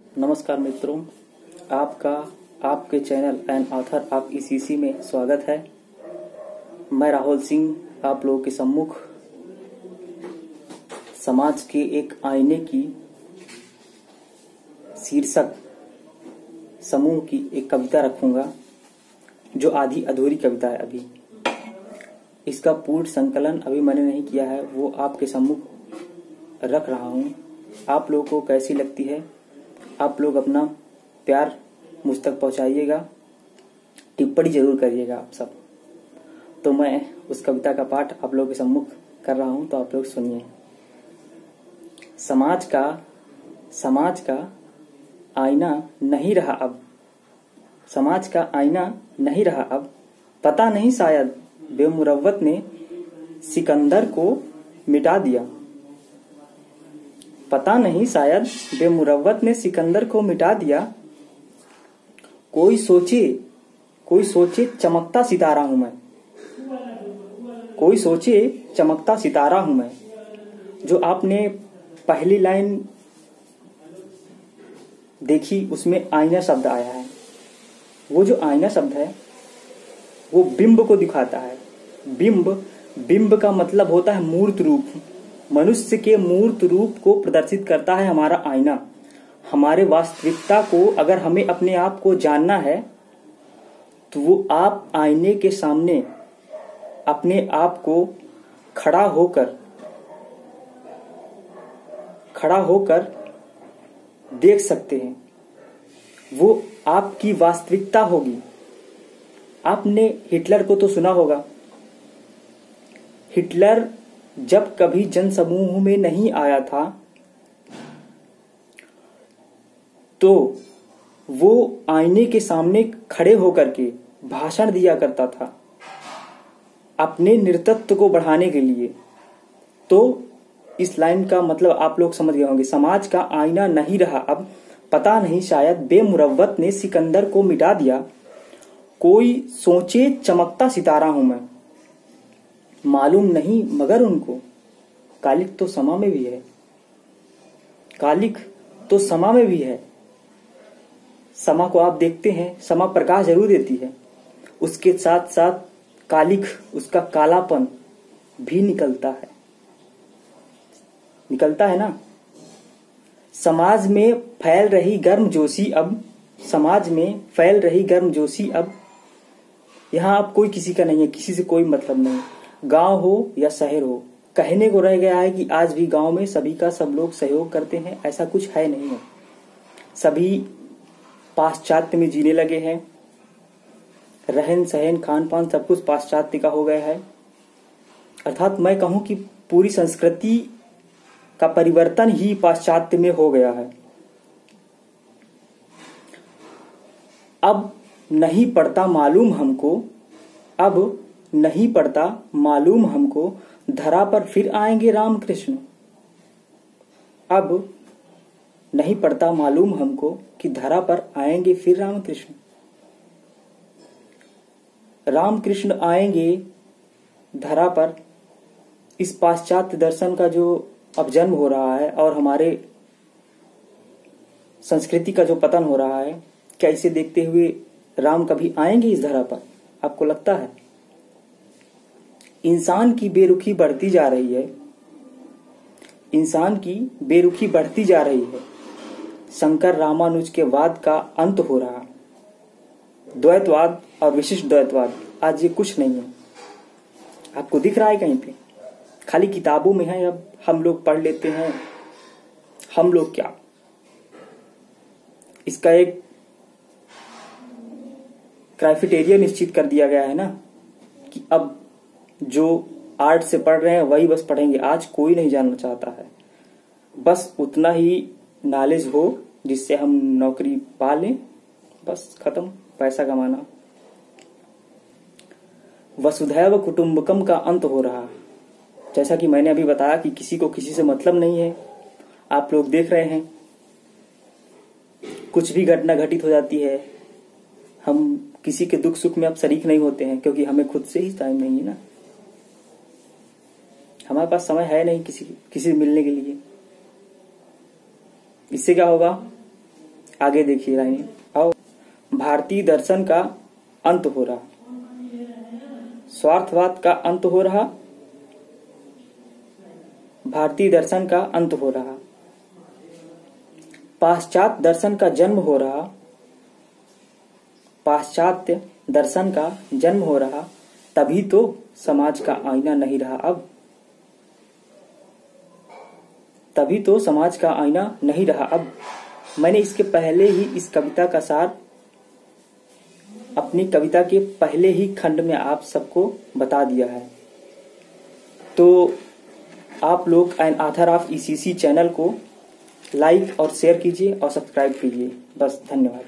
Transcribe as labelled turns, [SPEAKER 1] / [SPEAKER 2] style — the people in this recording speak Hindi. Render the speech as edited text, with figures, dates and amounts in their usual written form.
[SPEAKER 1] नमस्कार मित्रों, आपका आपके channel and author of ECC में स्वागत है। मैं राहुल सिंह आप लोगों के सम्मुख समाज के एक आईने की शीर्षक समूह की एक कविता रखूंगा, जो आधी अधूरी कविता है। अभी इसका पूर्ण संकलन अभी मैंने नहीं किया है, वो आपके सम्मुख रख रहा हूँ। आप लोगों को कैसी लगती है, आप लोग अपना प्यार मुझ तक पहुंचाइएगा, टिप्पणी जरूर करिएगा आप सब। तो मैं उस कविता का पाठ आप लोगों के सम्मुख कर रहा हूं, तो आप लोग सुनिए। समाज का आईना नहीं रहा अब, समाज का आईना नहीं रहा अब। पता नहीं शायद बेमुरव्वत ने सिकंदर को मिटा दिया। पता नहीं शायद बेमुरव्वत ने सिकंदर को मिटा दिया। कोई सोचे चमकता सितारा हूं मैं, कोई सोचे चमकता सितारा हूं मैं। जो आपने पहली लाइन देखी उसमें आईना शब्द आया है। वो जो आईना शब्द है वो बिंब को दिखाता है। बिंब का मतलब होता है मूर्त रूप। मनुष्य के मूर्त रूप को प्रदर्शित करता है हमारा आईना। हमारे वास्तविकता को अगर हमें अपने आप को जानना है तो वो आप आईने के सामने अपने आप को खड़ा होकर देख सकते हैं। वो आपकी वास्तविकता होगी। आपने हिटलर को तो सुना होगा। हिटलर जब कभी जनसमूह में नहीं आया था तो वो आईने के सामने खड़े होकर के भाषण दिया करता था अपने नेतृत्व को बढ़ाने के लिए। तो इस लाइन का मतलब आप लोग समझ गए होंगे। समाज का आईना नहीं रहा अब, पता नहीं शायद बेमुरव्वत ने सिकंदर को मिटा दिया। कोई सोचे चमकता सितारा हूं मैं, मालूम नहीं मगर उनको कालिक तो समा में भी है। कालिक तो समा में भी है। समा को आप देखते हैं, समा प्रकाश जरूर देती है, उसके साथ साथ कालिक, उसका कालापन भी निकलता है ना। समाज में फैल रही गर्मजोशी अब, समाज में फैल रही गर्मजोशी अब। यहां अब कोई किसी का नहीं है, किसी से कोई मतलब नहीं। गांव हो या शहर हो, कहने को रह गया है कि आज भी गांव में सभी का सब लोग सहयोग करते हैं, ऐसा कुछ है नहीं है। सभी पाश्चात्य में जीने लगे हैं। रहन सहन खान पान सब कुछ पाश्चात्य का हो गया है। अर्थात मैं कहूं कि पूरी संस्कृति का परिवर्तन ही पाश्चात्य में हो गया है। अब नहीं पड़ता मालूम हमको धरा पर फिर आएंगे रामकृष्ण। अब नहीं पड़ता मालूम हमको कि धरा पर आएंगे फिर रामकृष्ण। रामकृष्ण आएंगे धरा पर। इस पाश्चात्य दर्शन का जो अब जन्म हो रहा है और हमारे संस्कृति का जो पतन हो रहा है, क्या इसे देखते हुए राम कभी आएंगे इस धरा पर? आपको लगता है? इंसान की बेरुखी बढ़ती जा रही है। इंसान की बेरुखी बढ़ती जा रही है। शंकर रामानुज के वाद का अंत हो रहा। द्वैतवाद और विशिष्ट द्वैतवाद आज ये कुछ नहीं है। आपको दिख रहा है कहीं पे? खाली किताबों में है। अब हम लोग पढ़ लेते हैं। हम लोग क्या, इसका एक क्राइटेरिया निश्चित कर दिया गया है ना कि अब जो आर्ट से पढ़ रहे हैं वही बस पढ़ेंगे। आज कोई नहीं जानना चाहता है। बस उतना ही नॉलेज हो जिससे हम नौकरी पा लें, बस खत्म, पैसा कमाना। वसुधैव कुटुंबकम का अंत हो रहा। जैसा कि मैंने अभी बताया कि किसी को किसी से मतलब नहीं है। आप लोग देख रहे हैं, कुछ भी घटना घटित हो जाती है, हम किसी के दुख सुख में अब शरीक नहीं होते हैं, क्योंकि हमें खुद से ही टाइम नहीं है ना। हमारे पास समय है नहीं किसी से मिलने के लिए। इससे क्या होगा? आगे देखिए लाइन। और भारतीय दर्शन का अंत हो रहा, स्वार्थवाद का अंत हो रहा, भारतीय दर्शन का अंत हो रहा, पाश्चात्य दर्शन का जन्म हो रहा, पाश्चात्य दर्शन का जन्म हो रहा, तभी तो समाज का आईना नहीं रहा अब, तभी तो समाज का आईना नहीं रहा अब। मैंने इसके पहले ही इस कविता का सार अपनी कविता के पहले ही खंड में आप सबको बता दिया है। तो आप लोग an author of ECC channel को लाइक और शेयर कीजिए और सब्सक्राइब कीजिए। बस, धन्यवाद।